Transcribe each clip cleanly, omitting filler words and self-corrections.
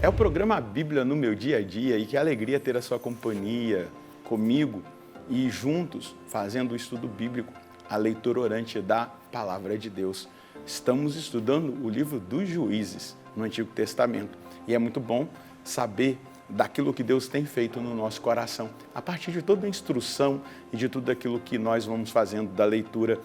É o programa Bíblia no meu dia a dia e que alegria ter a sua companhia comigo e juntos fazendo o estudo bíblico, a leitura orante da Palavra de Deus. Estamos estudando o livro dos Juízes no Antigo Testamento e é muito bom saber daquilo que Deus tem feito no nosso coração, a partir de toda a instrução e de tudo aquilo que nós vamos fazendo da leitura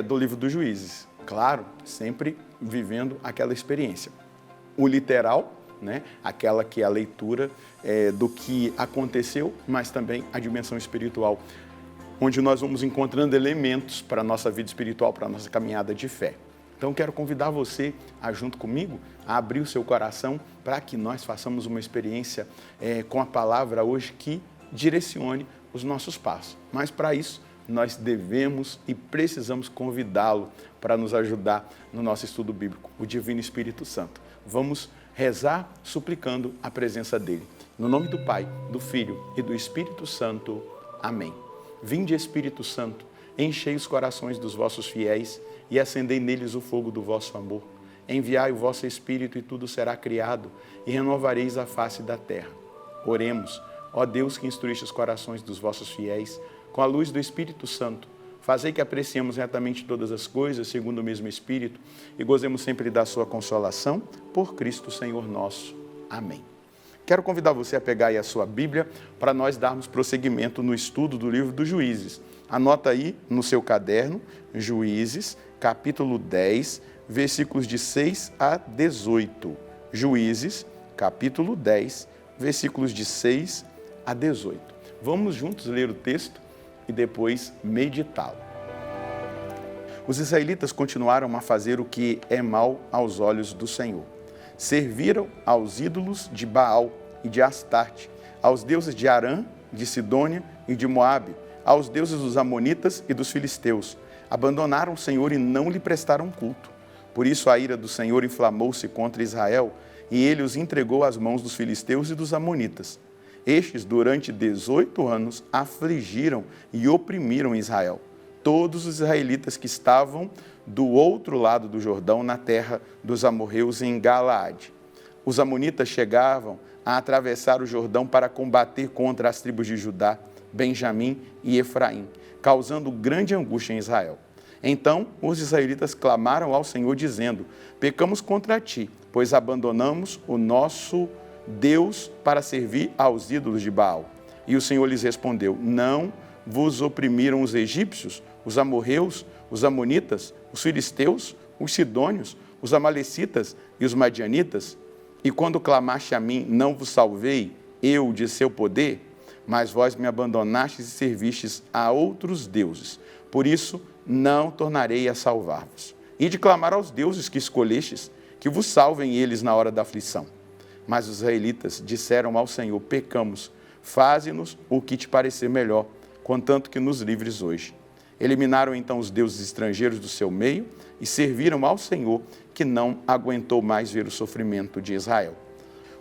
do livro dos Juízes. Claro, sempre vivendo aquela experiência. O literal, aquela que é a leitura do que aconteceu, mas também a dimensão espiritual, onde nós vamos encontrando elementos para a nossa vida espiritual, para a nossa caminhada de fé. Então, quero convidar você a, junto comigo, a abrir o seu coração para que nós façamos uma experiência com a palavra hoje que direcione os nossos passos. Mas, para isso, nós devemos e precisamos convidá-lo para nos ajudar no nosso estudo bíblico, o Divino Espírito Santo. Vamos rezar suplicando a presença dele. No nome do Pai, do Filho e do Espírito Santo. Amém. Vinde, Espírito Santo, enchei os corações dos vossos fiéis e acendei neles o fogo do vosso amor. Enviai o vosso Espírito e tudo será criado e renovareis a face da terra. Oremos, ó Deus que instruíste os corações dos vossos fiéis, com a luz do Espírito Santo, fazei que apreciemos retamente todas as coisas, segundo o mesmo Espírito, e gozemos sempre da sua consolação, por Cristo Senhor nosso. Amém. Quero convidar você a pegar aí a sua Bíblia para nós darmos prosseguimento no estudo do livro dos Juízes. Anota aí no seu caderno, Juízes, capítulo 10, versículos de 6 a 18. Juízes, capítulo 10, versículos de 6 a 18. Vamos juntos ler o texto e depois meditá-lo. Os israelitas continuaram a fazer o que é mal aos olhos do Senhor. Serviram aos ídolos de Baal e de Astarte, aos deuses de Arã, de Sidônia e de Moabe, aos deuses dos Amonitas e dos Filisteus. Abandonaram o Senhor e não lhe prestaram culto. Por isso a ira do Senhor inflamou-se contra Israel e ele os entregou às mãos dos filisteus e dos amonitas. Estes, durante 18 anos, afligiram e oprimiram Israel. Todos os israelitas que estavam do outro lado do Jordão, na terra dos amorreus em Galaade. Os amonitas chegavam a atravessar o Jordão para combater contra as tribos de Judá, Benjamim e Efraim, causando grande angústia em Israel. Então os israelitas clamaram ao Senhor, dizendo: pecamos contra ti, pois abandonamos o nosso Deus para servir aos ídolos de Baal. E o Senhor lhes respondeu: não vos oprimiram os egípcios, os amorreus, os amonitas, os filisteus, os sidônios, os amalecitas e os madianitas? E quando clamaste a mim, não vos salvei, eu de seu poder? Mas vós me abandonastes e servistes a outros deuses. Por isso, não tornarei a salvar-vos. E de clamar aos deuses que escolhestes, que vos salvem eles na hora da aflição. Mas os israelitas disseram ao Senhor: pecamos, faze-nos o que te parecer melhor, contanto que nos livres hoje. Eliminaram então os deuses estrangeiros do seu meio e serviram ao Senhor, que não aguentou mais ver o sofrimento de Israel.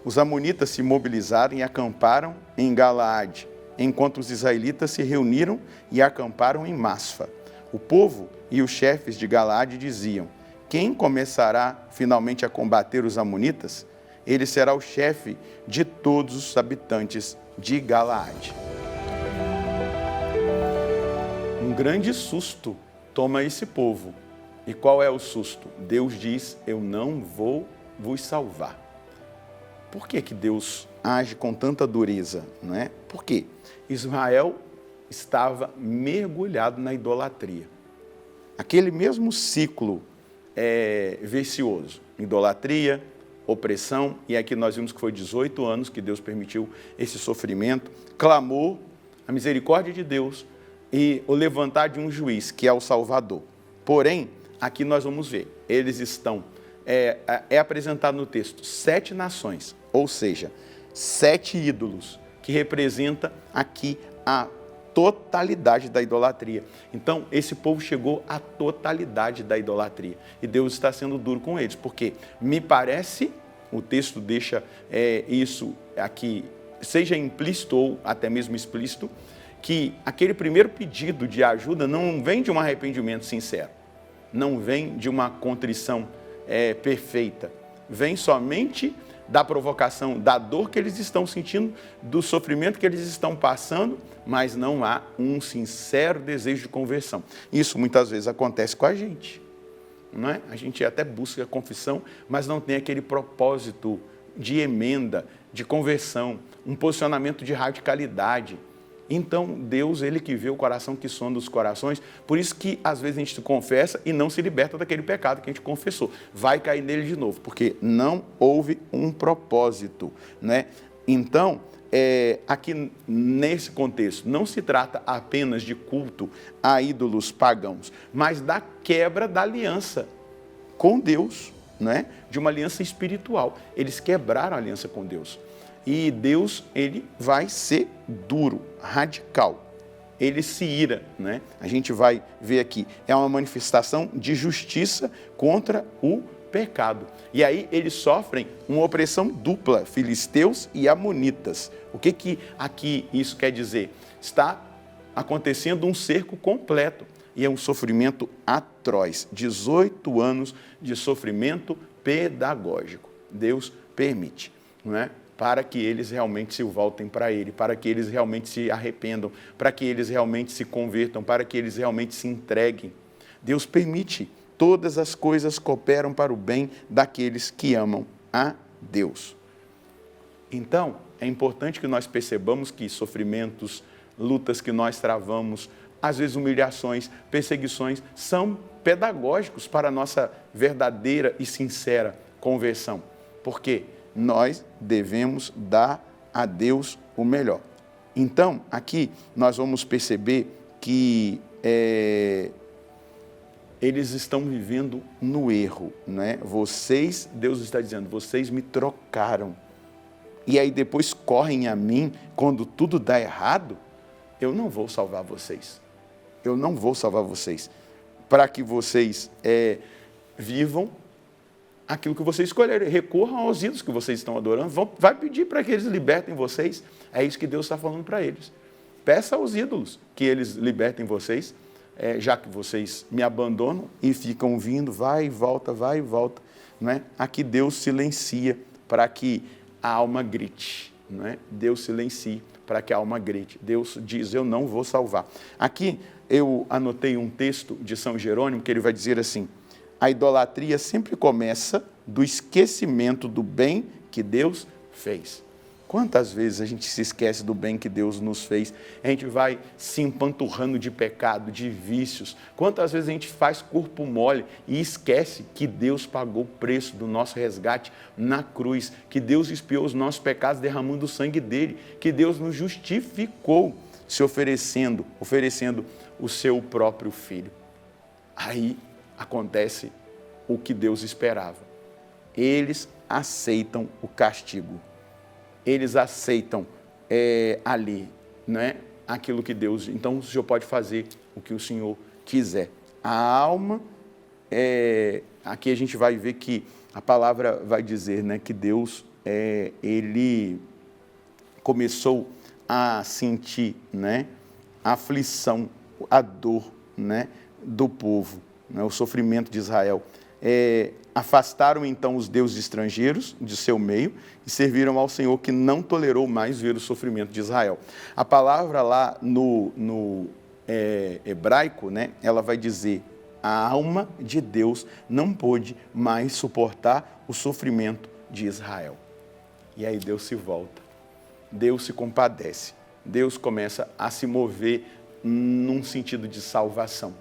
Os amonitas se mobilizaram e acamparam em Galaade, enquanto os israelitas se reuniram e acamparam em Masfa. O povo e os chefes de Galaade diziam: quem começará finalmente a combater os amonitas? Ele será o chefe de todos os habitantes de Galaade. Um grande susto toma esse povo. E qual é o susto? Deus diz: eu não vou vos salvar. Por que Deus age com tanta dureza? Não é? Por quê? Israel estava mergulhado na idolatria. Aquele mesmo ciclo vicioso. Idolatria, opressão, e aqui nós vimos que foi 18 anos que Deus permitiu esse sofrimento, clamor, a misericórdia de Deus e o levantar de um juiz, que é o Salvador. Porém, aqui nós vamos ver, eles estão, apresentado no texto, 7 nações, ou seja, 7 ídolos, que representa aqui a totalidade da idolatria. Então, esse povo chegou à totalidade da idolatria. E Deus está sendo duro com eles, porque me parece, o texto deixa isso aqui, seja implícito ou até mesmo explícito, que aquele primeiro pedido de ajuda não vem de um arrependimento sincero, não vem de uma contrição perfeita, vem somente da provocação, da dor que eles estão sentindo, do sofrimento que eles estão passando, mas não há um sincero desejo de conversão. Isso muitas vezes acontece com a gente, não é? A gente até busca a confissão, mas não tem aquele propósito de emenda, de conversão, um posicionamento de radicalidade. Então, Deus, Ele que vê o coração, que sonda os corações, por isso que às vezes a gente se confessa e não se liberta daquele pecado que a gente confessou. Vai cair nele de novo, porque não houve um propósito, né? Então, aqui nesse contexto, não se trata apenas de culto a ídolos pagãos, mas da quebra da aliança com Deus, né? De uma aliança espiritual. Eles quebraram a aliança com Deus. E Deus, ele vai ser duro, radical. Ele se ira, né? A gente vai ver aqui, é uma manifestação de justiça contra o pecado. E aí eles sofrem uma opressão dupla, filisteus e amonitas. O que aqui isso quer dizer? Está acontecendo um cerco completo e é um sofrimento atroz. 18 anos de sofrimento pedagógico. Deus permite, não é? Para que eles realmente se voltem para Ele, para que eles realmente se arrependam, para que eles realmente se convertam, para que eles realmente se entreguem. Deus permite, todas as coisas cooperam para o bem daqueles que amam a Deus. Então, é importante que nós percebamos que sofrimentos, lutas que nós travamos, às vezes humilhações, perseguições, são pedagógicos para a nossa verdadeira e sincera conversão. Por quê? Nós devemos dar a Deus o melhor. Então, aqui nós vamos perceber que eles estão vivendo no erro, né? Vocês, Deus está dizendo, vocês me trocaram. E aí depois correm a mim quando tudo dá errado, eu não vou salvar vocês. Eu não vou salvar vocês. Para que vocês vivam aquilo que vocês escolherem, recorram aos ídolos que vocês estão adorando, vai pedir para que eles libertem vocês. É isso que Deus está falando para eles. Peça aos ídolos que eles libertem vocês, já que vocês me abandonam e ficam vindo, vai e volta, não é? Aqui Deus silencia para que a alma grite, não é? Deus silencia para que a alma grite. Deus diz, eu não vou salvar. Aqui eu anotei um texto de São Jerônimo que ele vai dizer assim: a idolatria sempre começa do esquecimento do bem que Deus fez. Quantas vezes a gente se esquece do bem que Deus nos fez? A gente vai se empanturrando de pecado, de vícios. Quantas vezes a gente faz corpo mole e esquece que Deus pagou o preço do nosso resgate na cruz, que Deus expiou os nossos pecados derramando o sangue dele, que Deus nos justificou se oferecendo o seu próprio filho. Aí acontece o que Deus esperava. Eles aceitam o castigo. Eles aceitam ali, né, aquilo que Deus... Então, o Senhor pode fazer o que o Senhor quiser. A alma, aqui a gente vai ver que a palavra vai dizer, né, que Deus, ele começou a sentir, né, a aflição, a dor, né, do povo, né, o sofrimento de Israel. Afastaram então os deuses estrangeiros de seu meio e serviram ao Senhor, que não tolerou mais ver o sofrimento de Israel. A palavra lá no hebraico, né, ela vai dizer, a alma de Deus não pôde mais suportar o sofrimento de Israel. E aí Deus se volta, Deus se compadece, Deus começa a se mover num sentido de salvação.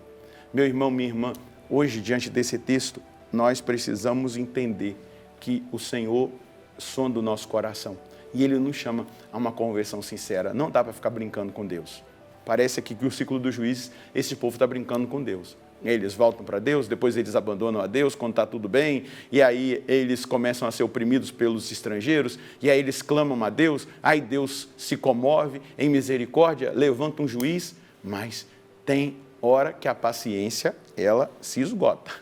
Meu irmão, minha irmã, hoje, diante desse texto, nós precisamos entender que o Senhor sonda o nosso coração e Ele nos chama a uma conversão sincera. Não dá para ficar brincando com Deus. Parece aqui que o ciclo dos juízes, esse povo está brincando com Deus. Eles voltam para Deus, depois eles abandonam a Deus quando está tudo bem, e aí eles começam a ser oprimidos pelos estrangeiros, e aí eles clamam a Deus, aí Deus se comove em misericórdia, levanta um juiz, mas tem hora que a paciência, ela se esgota,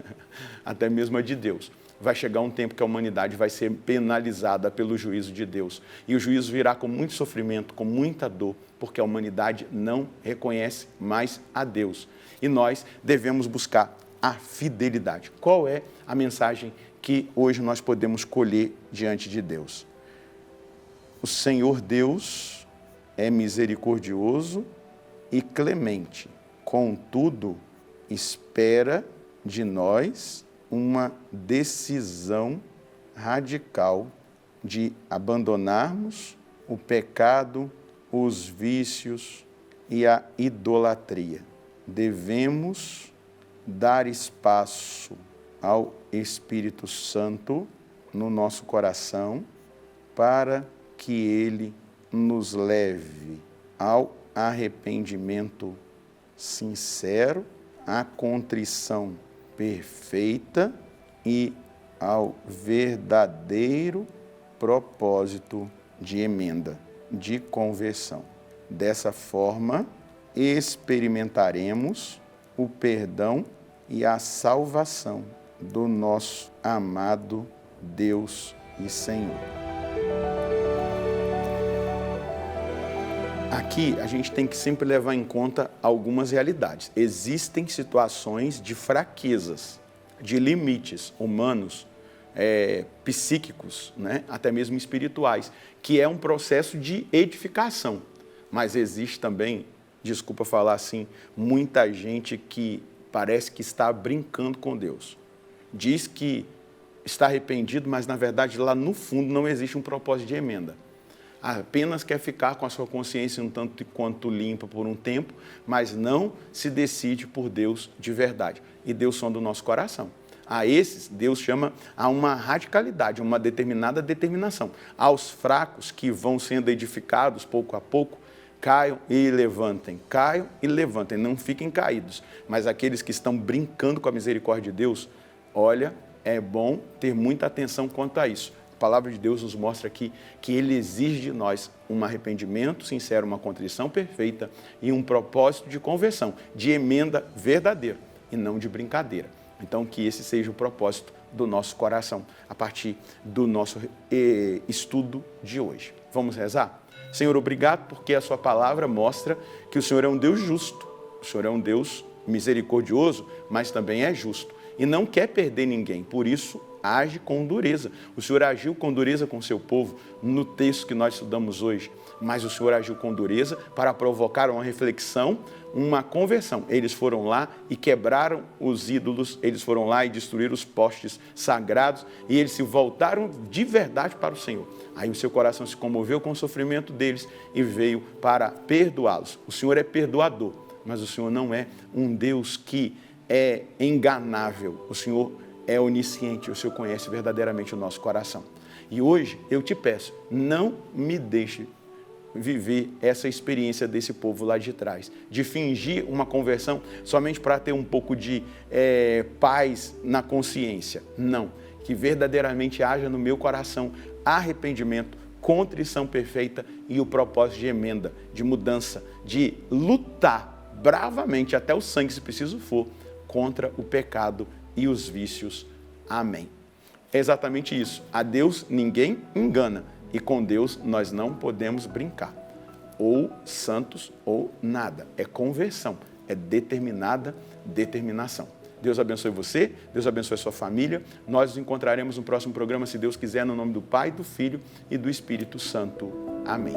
até mesmo a de Deus. Vai chegar um tempo que a humanidade vai ser penalizada pelo juízo de Deus. E o juízo virá com muito sofrimento, com muita dor, porque a humanidade não reconhece mais a Deus. E nós devemos buscar a fidelidade. Qual é a mensagem que hoje nós podemos colher diante de Deus. O Senhor Deus é misericordioso e clemente, contudo, espera de nós uma decisão radical de abandonarmos o pecado, os vícios e a idolatria. Devemos dar espaço ao Espírito Santo no nosso coração para que Ele nos leve ao arrependimento sincero, à contrição perfeita e ao verdadeiro propósito de emenda, de conversão. Dessa forma, experimentaremos o perdão e a salvação do nosso amado Deus e Senhor. Aqui a gente tem que sempre levar em conta algumas realidades. Existem situações de fraquezas, de limites humanos, psíquicos, né? Até mesmo espirituais, que é um processo de edificação. Mas existe também, desculpa falar assim, muita gente que parece que está brincando com Deus. Diz que está arrependido, mas na verdade lá no fundo não existe um propósito de emenda. Apenas quer ficar com a sua consciência um tanto quanto limpa por um tempo, mas não se decide por Deus de verdade. E Deus sonda o nosso coração. A esses, Deus chama a uma radicalidade, a uma determinada determinação. Aos fracos que vão sendo edificados pouco a pouco, caiam e levantem, não fiquem caídos. Mas aqueles que estão brincando com a misericórdia de Deus, olha, é bom ter muita atenção quanto a isso. A palavra de Deus nos mostra aqui que Ele exige de nós um arrependimento sincero, uma contrição perfeita e um propósito de conversão, de emenda verdadeira e não de brincadeira. Então, que esse seja o propósito do nosso coração, a partir do nosso estudo de hoje. Vamos rezar? Senhor, obrigado porque a sua palavra mostra que o Senhor é um Deus justo, o Senhor é um Deus misericordioso, mas também é justo e não quer perder ninguém, por isso age com dureza. O Senhor agiu com dureza com o seu povo no texto que nós estudamos hoje, mas o Senhor agiu com dureza para provocar uma reflexão, uma conversão. Eles foram lá e quebraram os ídolos, eles foram lá e destruíram os postes sagrados e eles se voltaram de verdade para o Senhor. Aí o seu coração se comoveu com o sofrimento deles e veio para perdoá-los. O Senhor é perdoador, mas o Senhor não é um Deus que é enganável. O Senhor é onisciente, o Senhor conhece verdadeiramente o nosso coração. E hoje eu te peço, não me deixe viver essa experiência desse povo lá de trás, de fingir uma conversão somente para ter um pouco de paz na consciência. Não, que verdadeiramente haja no meu coração arrependimento, contrição perfeita e o propósito de emenda, de mudança, de lutar bravamente até o sangue, se preciso for, contra o pecado e os vícios. Amém. É exatamente isso. A Deus ninguém engana e com Deus nós não podemos brincar. Ou santos ou nada. É conversão, é determinada determinação. Deus abençoe você, Deus abençoe a sua família. Nós nos encontraremos no próximo programa, se Deus quiser, no nome do Pai, do Filho e do Espírito Santo. Amém.